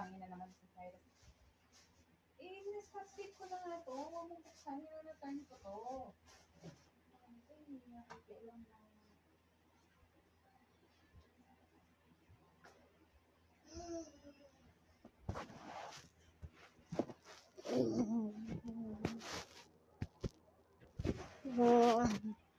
Tangin na naman sa virus. Nasa-save ko na nga ito. Huwag mong buksan. Nilalatan ko to. Hindi nakikialam na. Oh.